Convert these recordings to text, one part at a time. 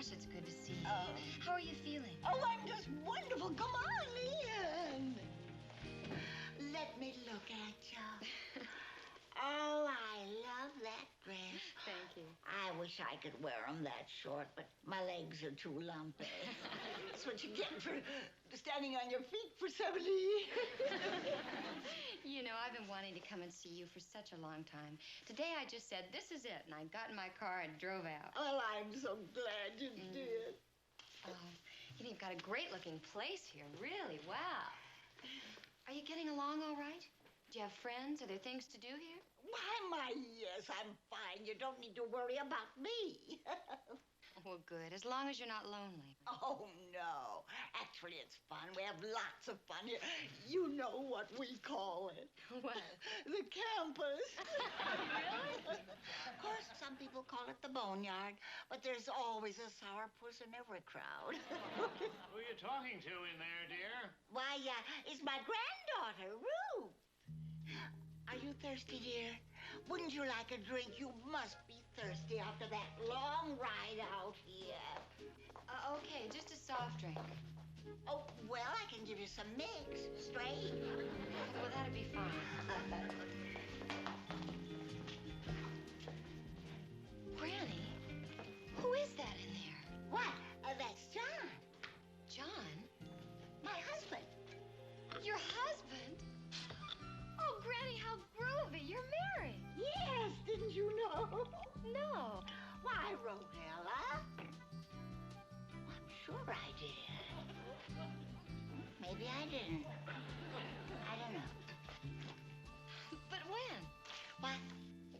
Gosh, it's good to see you. Oh. How are you feeling? Oh, I'm just wonderful. Come on in. Let me look at you. Oh, I love that dress. Thank you. I wish I could wear them that short, but my legs are too lumpy. That's what you get for standing on your feet for 70 years. You know, I've been wanting to come and see you for such a long time. Today I just said, this is it, and I got in my car and drove out. Well, I'm so glad you did. Oh, you've got a great-looking place here, really. Wow. Are you getting along all right? Do you have friends? Are there things to do here? Why, my, yes, I'm fine. You don't need to worry about me. Well, good, as long as you're not lonely. Oh, no. Actually, it's fun. We have lots of fun here. You know what we call it. What? The campus. Really? Of course, some people call it the boneyard, but there's always a sourpuss in every crowd. Who are you talking to in there, dear? Why, it's my granddaughter, Ruth. Are you thirsty, dear? Wouldn't you like a drink? You must be thirsty after that long ride out here. Okay, just a soft drink. Oh, well, I can give you some mix, straight. Well, that'd be fine. Granny, who is that in there? What? That's John. John? My husband. Your husband? Oh, Granny, how groovy. You're married. Yes, didn't you know? No. Why, Rosella? I'm sure I did. Maybe I didn't. I don't know. But when? What?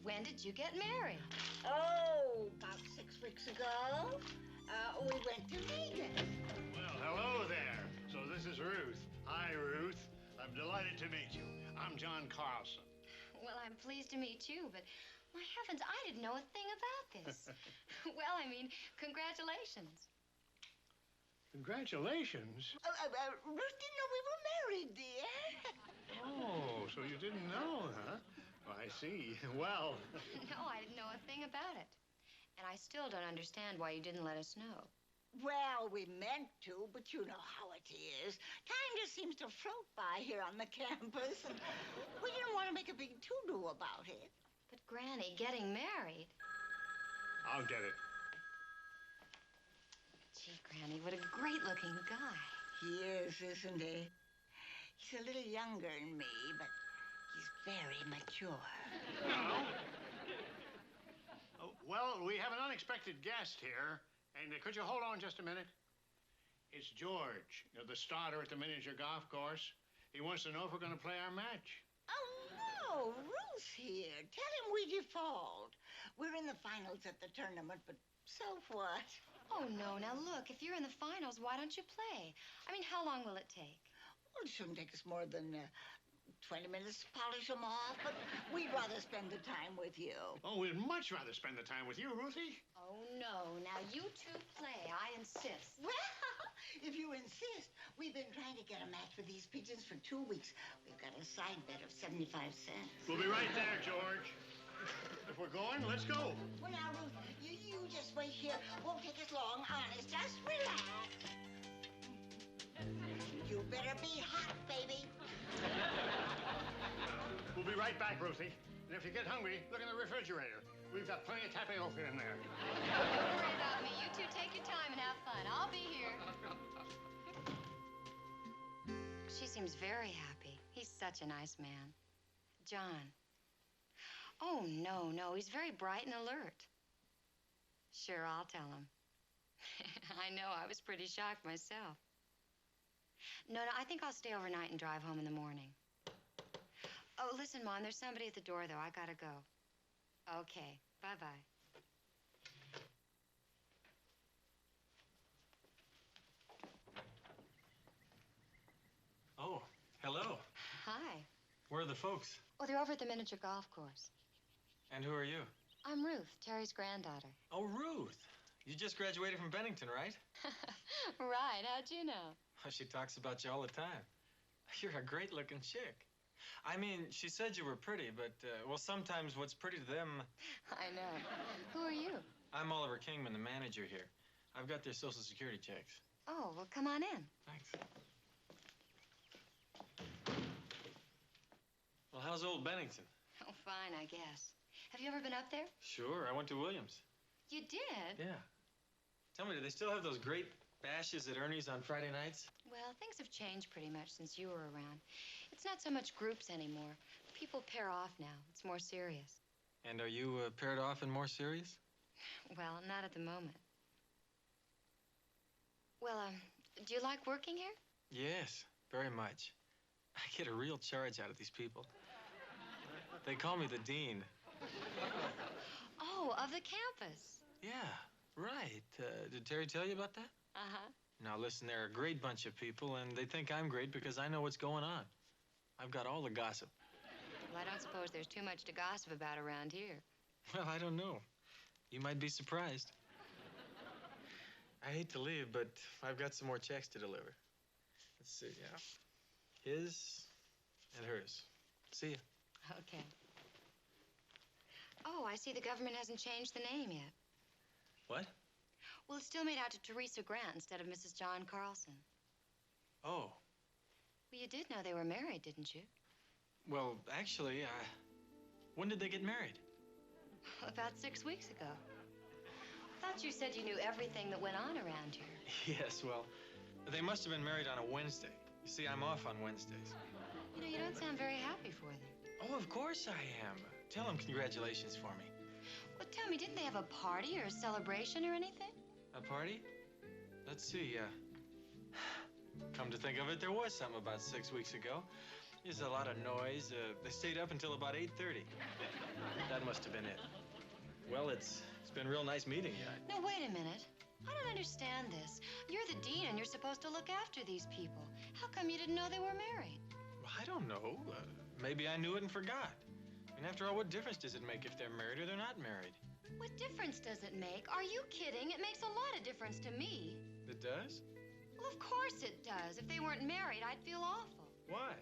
When did you get married? Oh, about 6 weeks ago. We went to Vegas. Well, hello there. So this is Ruth. Hi, Ruth. I'm delighted to meet you. I'm John Carlson. Well, I'm pleased to meet you, but my heavens, I didn't know a thing about this. Well, I mean, congratulations. Congratulations. Ruth didn't know we were married, dear. Oh, so you didn't know, huh? Well, I see. Well. No, I didn't know a thing about it. And I still don't understand why you didn't let us know. Well, we meant to, but you know how it is. Time just seems to float by here on the campus, and we didn't want to make a big to-do about it. But, Granny, getting married... I'll get it. Gee, Granny, what a great-looking guy. He is, isn't he? He's a little younger than me, but he's very mature. No. Well, we have an unexpected guest here. And could you hold on just a minute? It's George, the starter at the miniature golf course. He wants to know if we're going to play our match. Oh, no, Ruth's here. Tell him we default. We're in the finals at the tournament, but so what? Oh, no. Now, look, if you're in the finals, why don't you play? I mean, how long will it take? Well, it shouldn't take us more than 20 minutes to polish them off, but we'd rather spend the time with you. Oh, we'd much rather spend the time with you, Ruthie. Oh, no. Now, you two play. I insist. Well, if you insist. We've been trying to get a match with these pigeons for 2 weeks. We've got a side bet of 75 cents. We'll be right there, George. If we're going, let's go. Well, now, Ruth, you just wait here. Won't take us long, honest. Just relax. You better be hot, baby. We'll be right back, Ruthie. And if you get hungry, look in the refrigerator. We've got plenty of tapioca in there. Don't worry about me. You two take your time and have fun. I'll be here. She seems very happy. He's such a nice man. John. Oh, no. He's very bright and alert. Sure, I'll tell him. I know. I was pretty shocked myself. No, I think I'll stay overnight and drive home in the morning. Oh, listen, Mom, there's somebody at the door, though. I gotta go. Okay, bye-bye. Oh, hello. Hi. Where are the folks? Oh, they're over at the miniature golf course. And who are you? I'm Ruth, Terry's granddaughter. Oh, Ruth. You just graduated from Bennington, right? Right, how'd you know? Oh, she talks about you all the time. You're a great-looking chick. I mean, she said you were pretty, but, well, sometimes what's pretty to them... I know. Who are you? I'm Oliver Kingman, the manager here. I've got their Social Security checks. Oh, well, come on in. Thanks. Well, how's old Bennington? Oh, fine, I guess. Have you ever been up there? Sure, I went to Williams. You did? Yeah. Tell me, do they still have those great bashes at Ernie's on Friday nights? Well, things have changed pretty much since you were around. It's not so much groups anymore. People pair off now. It's more serious. And are you paired off and more serious? Well, not at the moment. Well, do you like working here? Yes, very much. I get a real charge out of these people. They call me the dean. Oh, of the campus. Yeah, right. Did Terry tell you about that? Uh-huh. Now, listen, they're a great bunch of people, and they think I'm great because I know what's going on. I've got all the gossip. Well, I don't suppose there's too much to gossip about around here. Well, I don't know. You might be surprised. I hate to leave, but I've got some more checks to deliver. Let's see, yeah. His and hers. See ya. Okay. Oh, I see the government hasn't changed the name yet. What? Well, it's still made out to Teresa Grant instead of Mrs. John Carlson. Oh. Well, you did know they were married, didn't you? Well, actually, when did they get married? About 6 weeks ago. I thought you said you knew everything that went on around here. Yes, well, they must have been married on a Wednesday. You see, I'm off on Wednesdays. You know, you don't sound very happy for them. Oh, of course I am. Tell them congratulations for me. Well, tell me, didn't they have a party or a celebration or anything? A party? Let's see, come to think of it, there was something about 6 weeks ago. There's a lot of noise. They stayed up until about 8:30. That must have been it. Well, it's been real nice meeting you. No, wait a minute. I don't understand this. You're the dean and you're supposed to look after these people. How come you didn't know they were married? Well, I don't know. Maybe I knew it and forgot. I mean, after all, what difference does it make if they're married or they're not married? What difference does it make? Are you kidding? It makes a lot of difference to me. It does? Well, of course it does. If they weren't married, I'd feel awful. Why?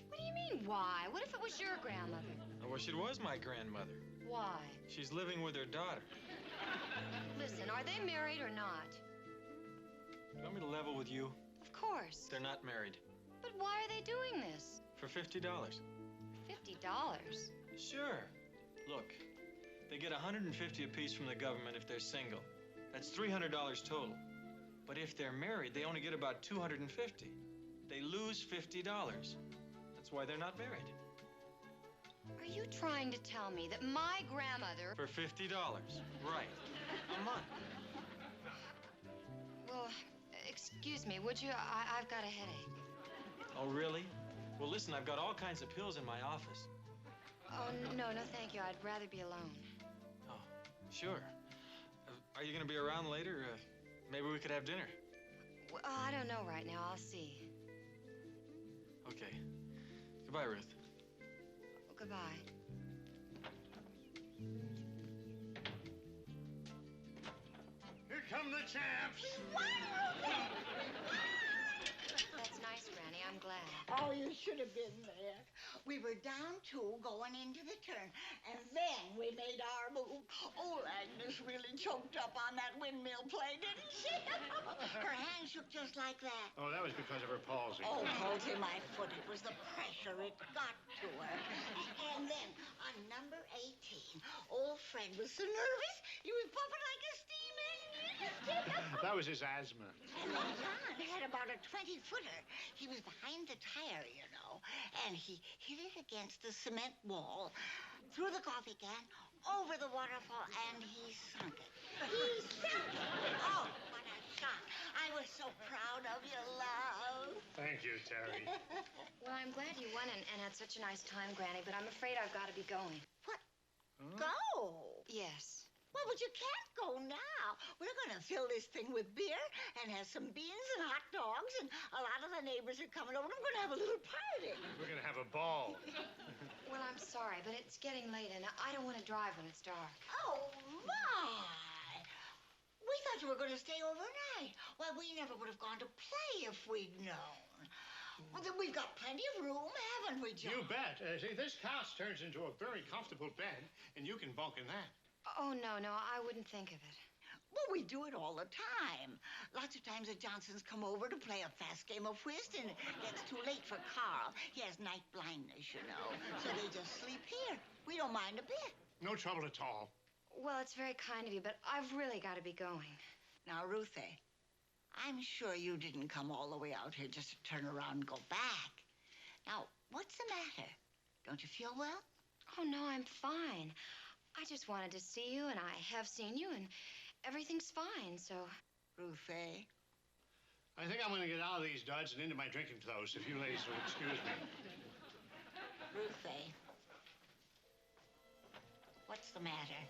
What do you mean, why? What if it was your grandmother? I wish it was my grandmother. Why? She's living with her daughter. Listen, are they married or not? You want me to level with you? Of course. They're not married. But why are they doing this? For $50. $50? Sure. Look, they get $150 apiece from the government if they're single. That's $300 total. But if they're married, they only get about $250. They lose $50. That's why they're not married. Are you trying to tell me that my grandmother... For $50. Right. A month. Well, excuse me, would you? I've got a headache. Oh, really? Well, listen, I've got all kinds of pills in my office. Oh, no, thank you. I'd rather be alone. Oh, sure. Are you going to be around later? Maybe we could have dinner. Well, I don't know right now. I'll see. Okay. Goodbye, Ruth. Goodbye. Here come the champs. That's nice, Granny. I'm glad. Oh, you should have been there. We were down 2 going into the turn, and then we made our move. Oh, Agnes really choked up on that windmill play, didn't she? Her hand shook just like that. Oh, that was because of her palsy. Oh, palsy my foot. It was the pressure. It got to her. And then on number 18, old Fred was so nervous, he was puffing like a steam engine. That was his asthma. And then John had about a 20-footer. He was behind the tire, you know, and he hit it against the cement wall, threw the coffee can over the waterfall, and he sunk it. He sunk it. Oh, what a shot. I was so proud of you, love. Thank you, Terry. Well, I'm glad you won and had such a nice time, Granny, but I'm afraid I've got to be going. What? Huh? Go? Yes. Well, but you can't go now. We're going to fill this thing with beer and have some beans and hot dogs, and a lot of the neighbors are coming over. I'm going to have a little party. We're going to have a ball. Well, I'm sorry, but it's getting late, and I don't want to drive when it's dark. Oh, my. We thought you were going to stay overnight. Well, we never would have gone to play if we'd known. Well, then we've got plenty of room, haven't we, John? You bet. See, this house turns into a very comfortable bed, and you can bunk in that. Oh, no, I wouldn't think of it. Well, we do it all the time. Lots of times the Johnsons come over to play a fast game of whist, and it gets too late for Carl. He has night blindness, you know, so they just sleep here. We don't mind a bit. No trouble at all. Well, it's very kind of you, but I've really got to be going. Now, Ruthie, I'm sure you didn't come all the way out here just to turn around and go back. Now, what's the matter? Don't you feel well? Oh, no, I'm fine. I just wanted to see you, and I have seen you, and everything's fine, so... Ruthie? I think I'm going to get out of these duds and into my drinking clothes, if you ladies will excuse me. Ruthie. What's the matter?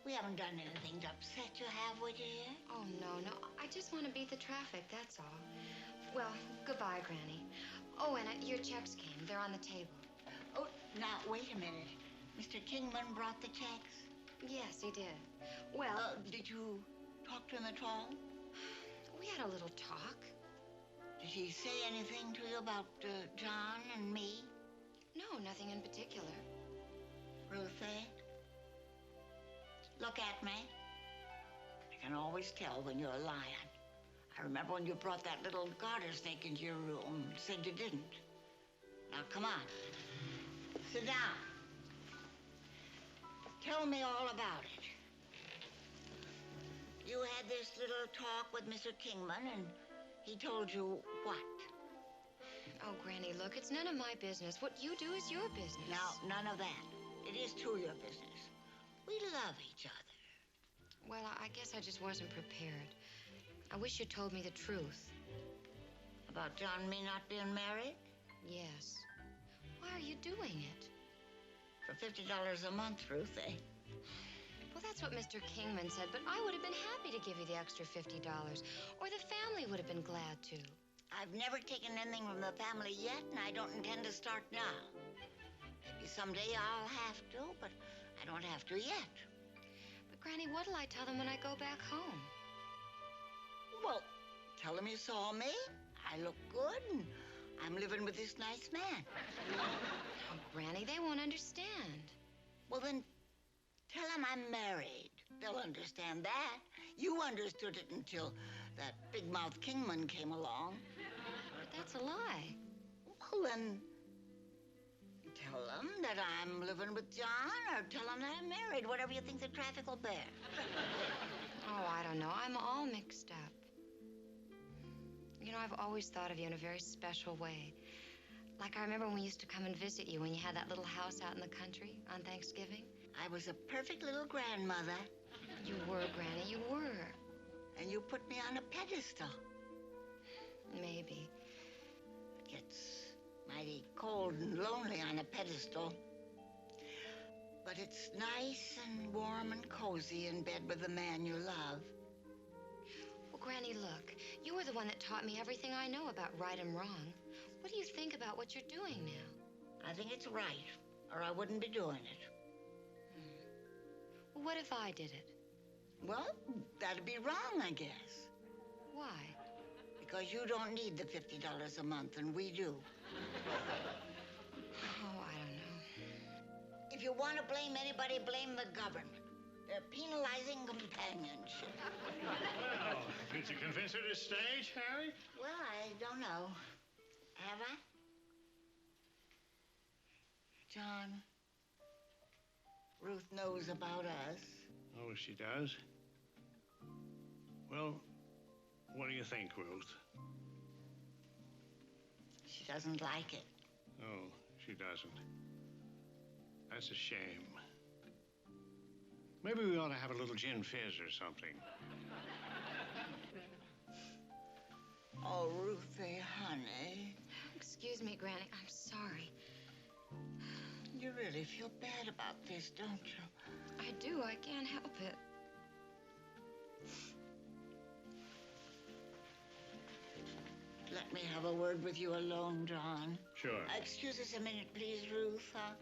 We haven't done anything to upset you, have we, dear? Oh, no. I just want to beat the traffic, that's all. Well, goodbye, Granny. Oh, and your checks came. They're on the table. Oh, now, wait a minute. Mr. Kingman brought the checks? Yes, he did. Well... did you talk to him at all? We had a little talk. Did he say anything to you about John and me? No, nothing in particular. Ruthie? Look at me. I can always tell when you're lying. I remember when you brought that little garter snake into your room and said you didn't. Now, come on. Sit down. Tell me all about it. You had this little talk with Mr. Kingman, and he told you what? Oh, Granny, look, it's none of my business. What you do is your business. Now, none of that. It is too your business. We love each other. Well, I guess I just wasn't prepared. I wish you told me the truth. About John and me not being married? Yes. Why are you doing it? For $50 a month, Ruthie. Well, that's what Mr. Kingman said, but I would have been happy to give you the extra $50, or the family would have been glad to. I've never taken anything from the family yet, and I don't intend to start now. Maybe someday I'll have to, but I don't have to yet. But, Granny, what'll I tell them when I go back home? Well, tell them you saw me. I look good, and I'm living with this nice man. Oh, Granny, they won't understand. Well, then, tell them I'm married. They'll understand that. You understood it until that big-mouth Kingman came along. But that's a lie. Well, then, tell them that I'm living with John, or tell them that I'm married, whatever you think the traffic will bear. Oh, I don't know. I'm all mixed up. You know, I've always thought of you in a very special way. Like I remember when we used to come and visit you when you had that little house out in the country on Thanksgiving. I was a perfect little grandmother. You were, Granny, you were. And you put me on a pedestal. Maybe. It gets mighty cold and lonely on a pedestal. But it's nice and warm and cozy in bed with the man you love. Well, Granny, look, you were the one that taught me everything I know about right and wrong. What do you think about what you're doing now? I think it's right, or I wouldn't be doing it. Well, what if I did it? Well, that'd be wrong, I guess. Why? Because you don't need the $50 a month, and we do. Oh, I don't know. If you want to blame anybody, blame the government. They're penalizing companionship. Well, did you convince her to stay, Harry? Well, I don't know. Have I? John, Ruth knows about us. Oh, she does? Well, what do you think, Ruth? She doesn't like it. Oh, she doesn't. That's a shame. Maybe we ought to have a little gin fizz or something. Oh, Ruthie, honey. Excuse me, Granny. I'm sorry. You really feel bad about this, don't you? I do. I can't help it. Let me have a word with you alone, John. Sure. Excuse us a minute, please, Ruth, huh?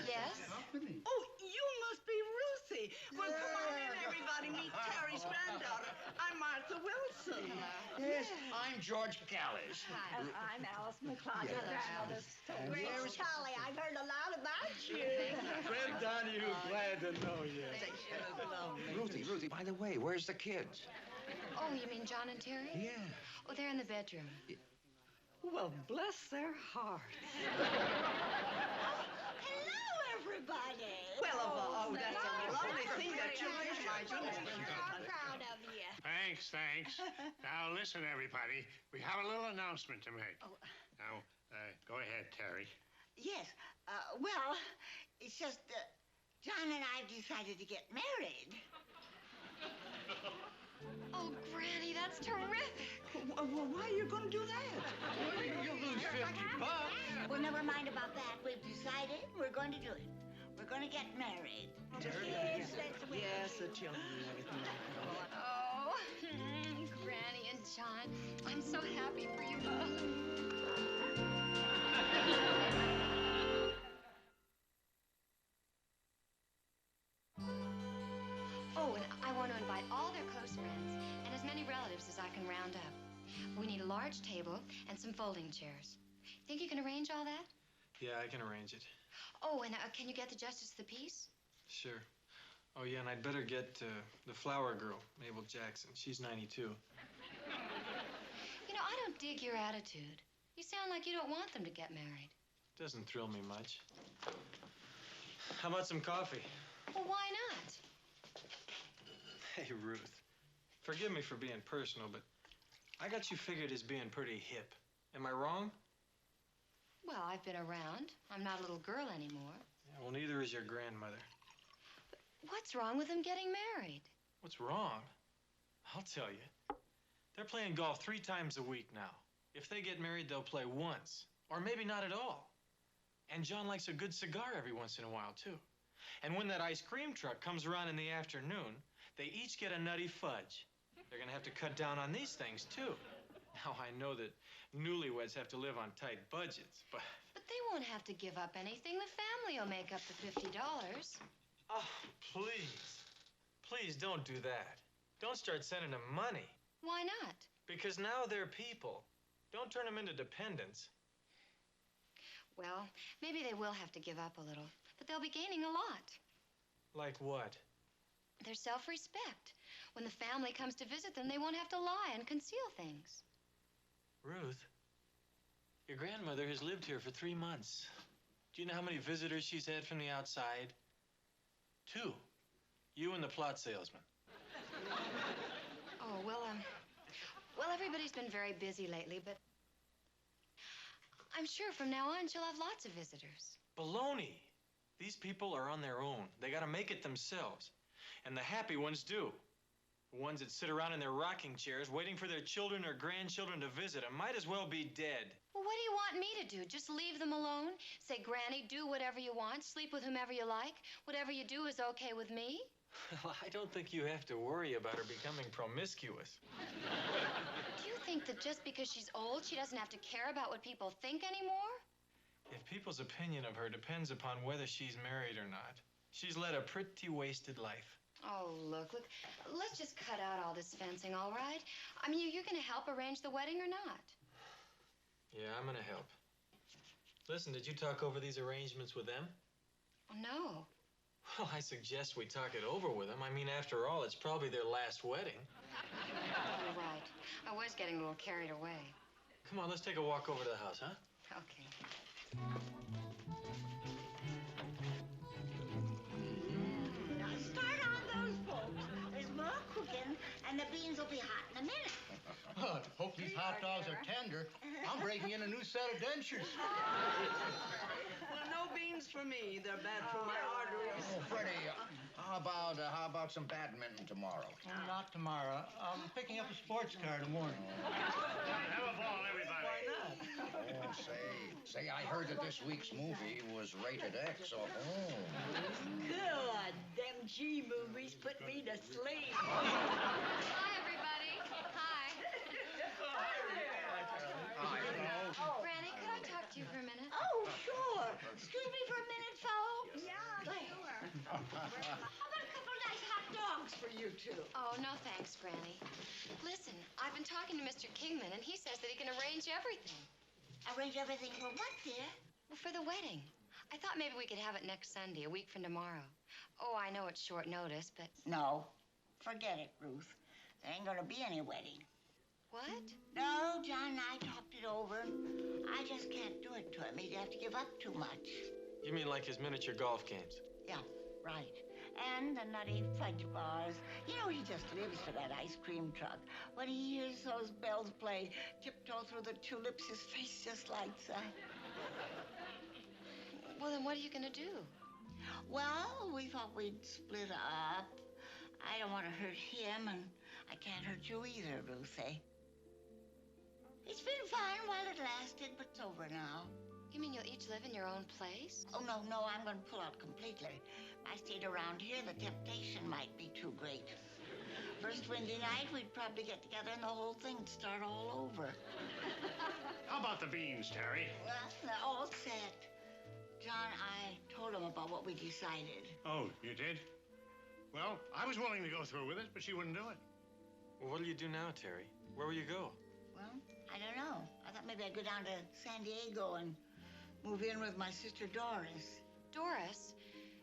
Yes? Oh, you must be Ruthie. Yes, I'm George Callis. Hi, I'm Alice McCloud, Yes. grandmother. Great, Charlie, I've heard a lot about you. Fred Donahue, glad to know you. Ruthie, by the way, where's the kids? Oh, you mean John and Terry? Yeah. Oh, they're in the bedroom. Well, bless their hearts. Hello, everybody. Well, that's a lovely thing that you did, Marjorie. We're proud of you. Thanks. Now, listen, everybody. We have a little announcement to make. Oh. Now, go ahead, Terry. Yes. Well, it's just John and I have decided to get married. Oh, Granny, that's terrific. Well, why are you going to do that? You'll lose $50. Well, never mind about that. We've decided we're going to do it. We're going to get married. Yes, the children and everything like that. Oh, Granny and John, I'm so happy for you both. Oh, and I want to invite all their close friends and as many relatives as I can round up. We need a large table and some folding chairs. Think you can arrange all that? Yeah, I can arrange it. Oh, and can you get the Justice of the Peace? Sure. Oh, yeah, and I'd better get the flower girl, Mabel Jackson. She's 92. You know, I don't dig your attitude. You sound like you don't want them to get married. Doesn't thrill me much. How about some coffee? Well, why not? Hey, Ruth. Forgive me for being personal, but I got you figured as being pretty hip. Am I wrong? Well, I've been around. I'm not a little girl anymore. Yeah, well, neither is your grandmother. What's wrong with them getting married? What's wrong? I'll tell you. They're playing golf 3 times a week now. If they get married, they'll play once, or maybe not at all. And John likes a good cigar every once in a while, too. And when that ice cream truck comes around in the afternoon, they each get a nutty fudge. They're going to have to cut down on these things, too. Now, I know that newlyweds have to live on tight budgets, but... But they won't have to give up anything. The family will make up the $50. Oh, please. Please don't do that. Don't start sending them money. Why not? Because now they're people. Don't turn them into dependents. Well, maybe they will have to give up a little, but they'll be gaining a lot. Like what? Their self-respect. When the family comes to visit them, they won't have to lie and conceal things. Ruth, your grandmother has lived here for 3 months. Do you know how many visitors she's had from the outside? 2. You and the plot salesman. Oh, well, everybody's been very busy lately, but I'm sure from now on she'll have lots of visitors. Baloney. These people are on their own. They gotta make it themselves. And the happy ones do. The ones that sit around in their rocking chairs waiting for their children or grandchildren to visit them might as well be dead. Well, what do you want me to do? Just leave them alone? Say, Granny, do whatever you want, sleep with whomever you like. Whatever you do is okay with me? Well, I don't think you have to worry about her becoming promiscuous. Do you think that just because she's old, she doesn't have to care about what people think anymore? If people's opinion of her depends upon whether she's married or not, she's led a pretty wasted life. Oh, look. Let's just cut out all this fencing, all right? I mean, you're going to help arrange the wedding or not? Yeah, I'm gonna help. Listen, did you talk over these arrangements with them? Oh, no. Well, I suggest we talk it over with them. I mean, after all, it's probably their last wedding. You're right. I was getting a little carried away. Come on, let's take a walk over to the house, huh? Okay. Now start on those folks. There's more cooking, and the beans will be hot in a minute. Oh, hope these hot dogs are tender. I'm breaking in a new set of dentures. Well, no beans for me. They're bad for my arteries. Oh, Freddie, how about some badminton tomorrow? Not tomorrow. I'm picking up a sports car in the morning. Have a ball, everybody. Why not? Oh, say, I heard that this week's movie was rated X. Oh, Good. Them G movies put me to sleep. Hi, everybody. Hi. Granny, could I talk to you for a minute? Oh, sure. Excuse me for a minute, folks. Yeah, sure. How about a couple of nice hot dogs for you two? Oh, no thanks, Granny. Listen, I've been talking to talking to Mr. Kingman, and he says that he can arrange everything. Arrange everything for what, dear? Well, for the wedding. I thought maybe we could have it next Sunday, a week from tomorrow. Oh, I know it's short notice, but... No. Forget it, Ruth. There ain't gonna be any wedding. What? No, John and I talked it over. I just can't do it to him. He'd have to give up too much. You mean like his miniature golf games? Yeah, right. And the nutty fudge bars. You know, he just lives for that ice cream truck. When he hears those bells play, tiptoe through the tulips, his face just lights up. Well, then what are you gonna do? Well, we thought we'd split up. I don't want to hurt him, and I can't hurt you either, Ruth, eh? It's been fun while it lasted, but it's over now. You mean you'll each live in your own place? Oh, no, I'm going to pull out completely. If I stayed around here, the temptation might be too great. First Wednesday night, we'd probably get together and the whole thing would start all over. How about the beans, Terry? Well, they're all set. John, I told him about what we decided. Oh, you did? Well, I was willing to go through with it, but she wouldn't do it. Well, what'll you do now, Terry? Where will you go? Well, I don't know. I thought maybe I'd go down to San Diego and move in with my sister Doris. Doris?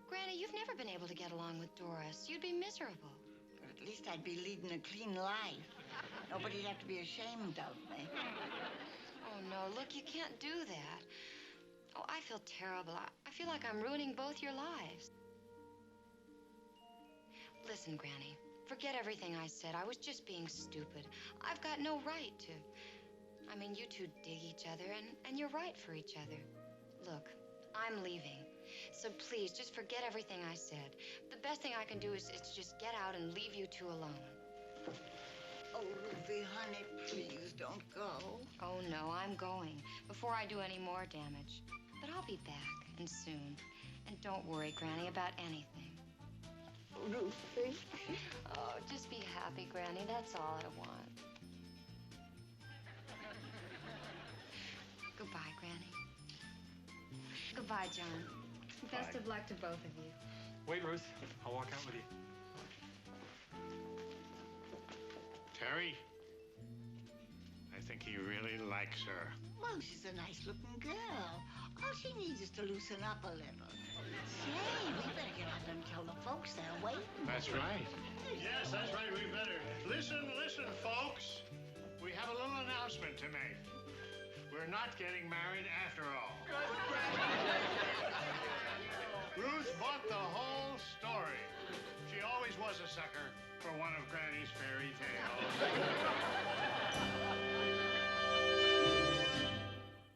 Granny, you've never been able to get along with Doris. You'd be miserable. But at least I'd be leading a clean life. Nobody'd have to be ashamed of me. Oh, no, look, you can't do that. Oh, I feel terrible. I feel like I'm ruining both your lives. Listen, Granny, forget everything I said. I was just being stupid. I've got no right to. I mean, you two dig each other, and you're right for each other. Look, I'm leaving. So please, just forget everything I said. The best thing I can do is just get out and leave you two alone. Oh, Ruthie, honey, please don't go. Oh, no, I'm going before I do any more damage. But I'll be back, and soon. And don't worry, Granny, about anything. Ruthie. Oh, just be happy, Granny. That's all I want. Goodbye, Granny. Goodbye, John. Best of luck to both of you. Wait, Ruth. I'll walk out with you. Terry, I think he really likes her. Well, she's a nice-looking girl. All she needs is to loosen up a little. Say, we better get out there and tell the folks they're waiting. That's right. Yes, that's right, we better. Listen, folks. We have a little announcement to make. We're not getting married after all. Ruth bought the whole story. She always was a sucker for one of Granny's fairy tales.